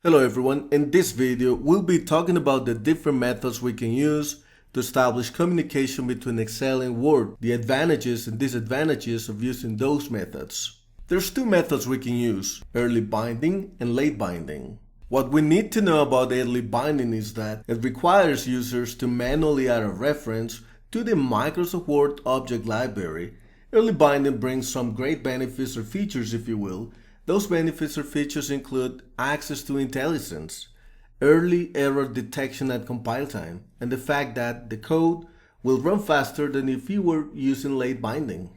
Hello everyone, in this video we'll be talking about the different methods we can use to establish communication between Excel and Word, the advantages and disadvantages of using those methods. There's two methods we can use, early binding and late binding. What we need to know about early binding is that it requires users to manually add a reference to the Microsoft Word object library. Early binding brings some great benefits or features, if you will. Those benefits or features include access to IntelliSense, early error detection at compile time, and the fact that the code will run faster than if you were using late binding.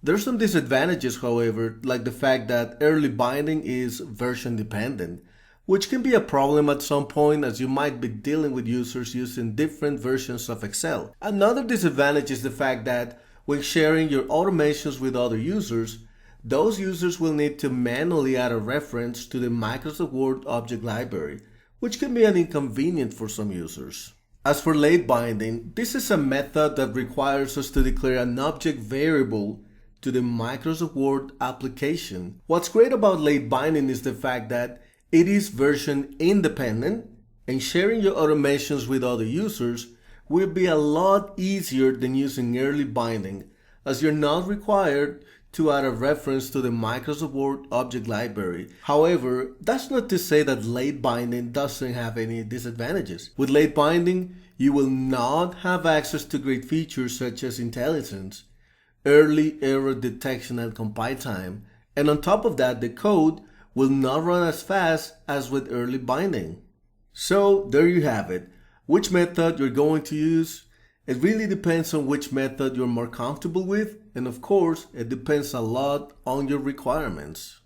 There are some disadvantages, however, like the fact that early binding is version dependent, which can be a problem at some point as you might be dealing with users using different versions of Excel. Another disadvantage is the fact that when sharing your automations with other users, those users will need to manually add a reference to the Microsoft Word object library, which can be an inconvenience for some users. As for late binding, this is a method that requires us to declare an object variable to the Microsoft Word application. What's great about late binding is the fact that it is version independent, and sharing your automations with other users will be a lot easier than using early binding, as you're not required to add a reference to the Microsoft Word object library. However, that's not to say that late binding doesn't have any disadvantages. With late binding, you will not have access to great features such as IntelliSense, early error detection at compile time, and on top of that, the code will not run as fast as with early binding. So there you have it. Which method you're going to use? It really depends on which method you're more comfortable with, and of course, it depends a lot on your requirements.